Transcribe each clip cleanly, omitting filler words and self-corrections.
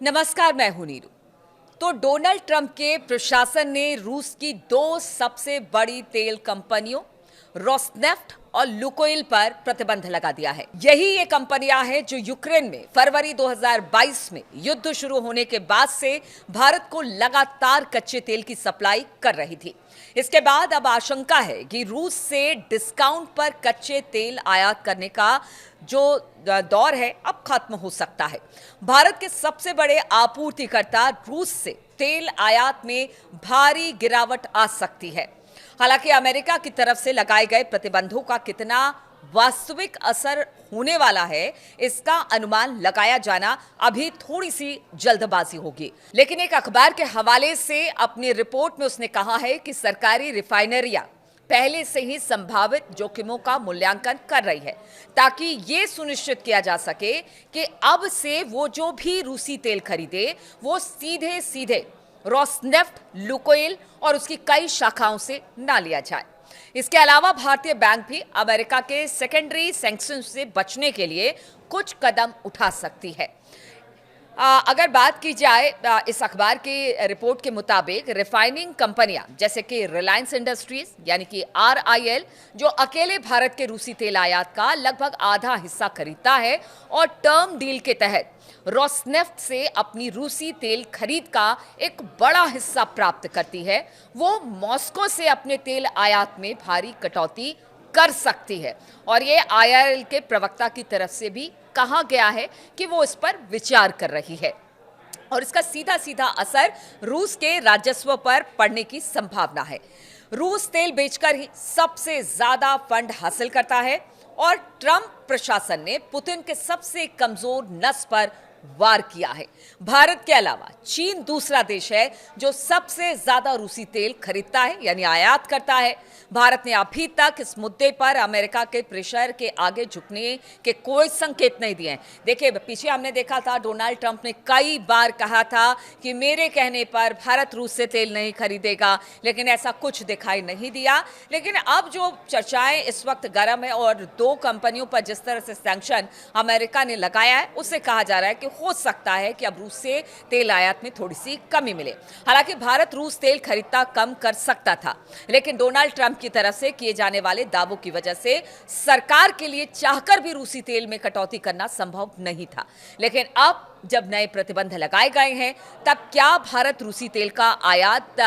नमस्कार, मैं हूं नीरू। तो डोनाल्ड ट्रंप के प्रशासन ने रूस की दो सबसे बड़ी तेल कंपनियों रोसनेफ्ट और लुकोइल पर प्रतिबंध लगा दिया है। यही ये कंपनियां हैं जो यूक्रेन में फरवरी 2022 में युद्ध शुरू होने के बाद से भारत को लगातार कच्चे तेल की सप्लाई कर रही थी। इसके बाद अब आशंका है कि रूस से डिस्काउंट पर कच्चे तेल आयात करने का जो दौर है अब खत्म हो सकता है। भारत के सबसे बड़े आपूर्तिकर्ता रूस से तेल आयात में भारी गिरावट आ सकती है। हालांकि अमेरिका की तरफ से लगाए गए प्रतिबंधों का कितना वास्तविक असर होने वाला है, इसका अनुमान लगाया जाना अभी थोड़ी सी जल्दबाजी होगी। लेकिन एक अखबार के हवाले से अपनी रिपोर्ट में उसने कहा है कि सरकारी रिफाइनरियां पहले से ही संभावित जोखिमों का मूल्यांकन कर रही है, ताकि यह सुनिश्चित किया जा सके कि अब से वो जो भी रूसी तेल खरीदे वो सीधे सीधे रोसनेफ्ट, लुकोइल और उसकी कई शाखाओं से ना लिया जाए। इसके अलावा भारतीय बैंक भी अमेरिका के सेकेंडरी सैंक्शन से बचने के लिए कुछ कदम उठा सकती है। अगर बात की जाए इस अखबार की रिपोर्ट के मुताबिक रिफाइनिंग कंपनियां जैसे कि रिलायंस इंडस्ट्रीज यानी कि RIL, जो अकेले भारत के रूसी तेल आयात का लगभग आधा हिस्सा खरीदता है और टर्म डील के तहत रोसनेफ्ट से अपनी रूसी तेल खरीद का एक बड़ा हिस्सा प्राप्त करती है, वो मॉस्को से अपने तेल आयात में भारी कटौती कर सकती है। और ये IRL के प्रवक्ता की तरफ से भी कहा गया है कि वो इस पर विचार कर रही है और इसका सीधा सीधा असर रूस के राजस्व पर पड़ने की संभावना है। रूस तेल बेचकर ही सबसे ज्यादा फंड हासिल करता है और ट्रंप प्रशासन ने पुतिन के सबसे कमजोर नस पर वार किया है। भारत के अलावा चीन दूसरा देश है जो सबसे ज्यादा रूसी तेल खरीदता है यानी आयात करता है। भारत ने अभी तक इस मुद्दे पर अमेरिका के प्रेशर के आगे झुकने के कोई संकेत नहीं दिए हैं। देखिए, पीछे हमने देखा था डोनाल्ड ट्रंप ने कई बार कहा था कि मेरे कहने पर भारत रूस से तेल नहीं खरीदेगा, लेकिन ऐसा कुछ दिखाई नहीं दिया। लेकिन अब जो चर्चाएं इस वक्त गर्म है और दो कंपनियों पर जिस तरह से सैंक्शन अमेरिका ने लगाया है, उससे कहा जा रहा है कि हो सकता है कि अब रूस से तेल आयात में थोड़ी सी कमी मिले। हालांकि भारत रूस तेल खरीदता कम कर सकता था, लेकिन डोनाल्ड ट्रंप की तरफ से किए जाने वाले दावों की वजह से सरकार के लिए चाहकर भी रूसी तेल में कटौती करना संभव नहीं था। लेकिन अब जब नए प्रतिबंध लगाए गए हैं, तब क्या भारत रूसी तेल का आयात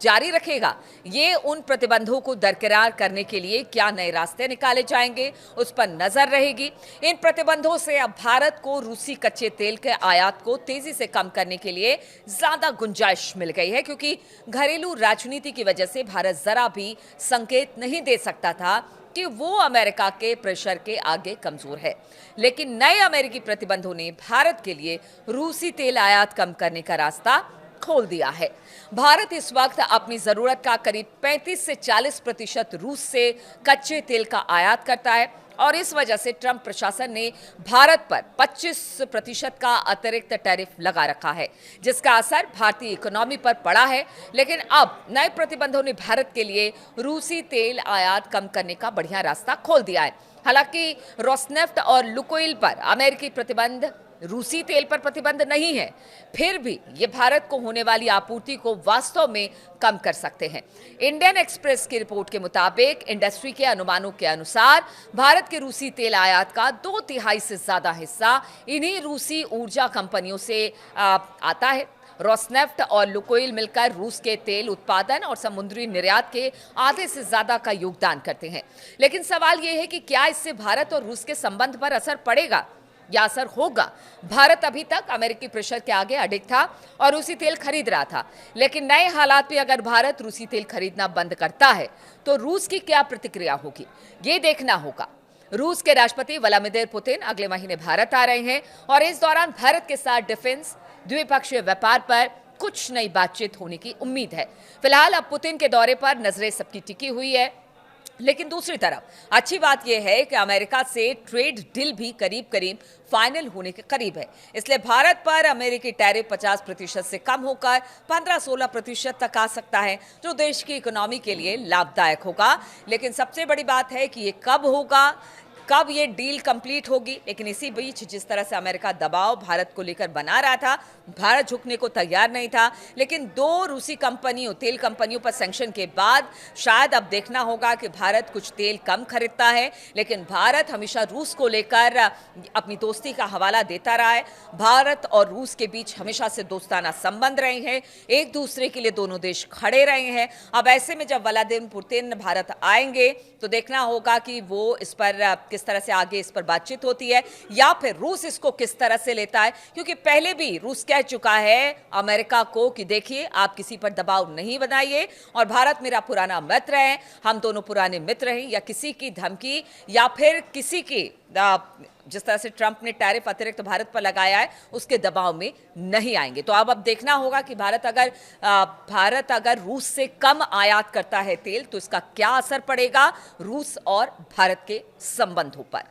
जारी रखेगा? ये उन प्रतिबंधों को दरकिरार करने के लिए क्या नए रास्ते निकाले जाएंगे, उस पर नजर रहेगी। इन प्रतिबंधों से अब भारत को रूसी कच्चे तेल के आयात को तेजी से कम करने के लिए ज्यादा गुंजाइश मिल गई है, क्योंकि घरेलू राजनीति की वजह से भारत जरा भी संकेत नहीं दे सकता था कि वो अमेरिका के प्रेशर के आगे कमजोर है। लेकिन नए अमेरिकी प्रतिबंधों ने भारत के लिए रूसी तेल आयात कम करने का रास्ता खोल दिया है। भारत इस वक्त अपनी जरूरत का करीब 35 से 40% रूस से कच्चे तेल का आयात करता है और इस वजह से ट्रंप प्रशासन ने भारत पर 25% का अतिरिक्त टैरिफ लगा रखा है, जिसका असर भारतीय इकोनॉमी पर पड़ा है। लेकिन अब नए प्रतिबंधों ने भारत के लिए रूसी तेल आयात कम करने का बढ़िया रास्ता खोल दिया है। हालांकि रोसनेफ्ट और लुकोइल पर अमेरिकी प्रतिबंध रूसी तेल पर प्रतिबंध नहीं है, फिर भी ये भारत को होने वाली आपूर्ति को वास्तव में कम कर सकते हैं। इंडियन एक्सप्रेस की रिपोर्ट के मुताबिक इंडस्ट्री के अनुमानों के अनुसार भारत के रूसी तेल आयात का 2/3 से ज्यादा हिस्सा इन्हीं रूसी ऊर्जा कंपनियों से आता है। रोसनेफ्ट और लुकोइल मिलकर रूस के तेल उत्पादन और समुद्री निर्यात के आधे से ज्यादा का योगदान करते हैं। लेकिन सवाल यह है कि क्या इससे भारत और रूस के संबंध पर असर पड़ेगा या असर होगा? भारत अभी तक अमेरिकी प्रेशर के आगे अडिग था और रूसी तेल खरीद रहा था, लेकिन नए हालात में अगर भारत रूसी तेल खरीदना बंद करता है तो रूस की क्या प्रतिक्रिया होगी, ये देखना होगा। रूस के राष्ट्रपति व्लादिमीर पुतिन अगले महीने भारत आ रहे हैं और इस दौरान भारत के साथ डिफेंस, द्विपक्षीय व्यापार पर कुछ नई बातचीत होने की उम्मीद है। फिलहाल अब पुतिन के दौरे पर नजरें सबकी टिकी हुई है, लेकिन दूसरी तरफ अच्छी बात यह है कि अमेरिका से ट्रेड डील भी करीब करीब फाइनल होने के करीब है। इसलिए भारत पर अमेरिकी टैरिफ 50% से कम होकर 15-16% तक आ सकता है, जो देश की इकोनॉमी के लिए लाभदायक होगा। लेकिन सबसे बड़ी बात है कि ये कब होगा, कब ये डील कंप्लीट होगी। लेकिन इसी बीच जिस तरह से अमेरिका दबाव भारत को लेकर बना रहा था, भारत झुकने को तैयार नहीं था। लेकिन दो रूसी कंपनियों, तेल कंपनियों पर सैंक्शन के बाद शायद अब देखना होगा कि भारत कुछ तेल कम खरीदता है। लेकिन भारत हमेशा रूस को लेकर अपनी दोस्ती का हवाला देता रहा है। भारत और रूस के बीच हमेशा से दोस्ताना संबंध रहे हैं, एक दूसरे के लिए दोनों देश खड़े रहे हैं। अब ऐसे में जब व्लादिमीर पुतिन भारत आएंगे तो देखना होगा कि वो इस पर किस तरह से आगे इस पर बातचीत होती है, या फिर रूस इसको किस तरह से लेता है। क्योंकि पहले भी रूस कह चुका है अमेरिका को कि देखिए, आप किसी पर दबाव नहीं बनाइए, और भारत मेरा पुराना मित्र है, हम दोनों पुराने मित्र हैं, या किसी की धमकी या फिर किसी की जिस तरह से ट्रंप ने टैरिफ अतिरिक्त भारत पर लगाया है उसके दबाव में नहीं आएंगे। तो अब देखना होगा कि भारत अगर रूस से कम आयात करता है तेल तो इसका क्या असर पड़ेगा रूस और भारत के संबंधों पर।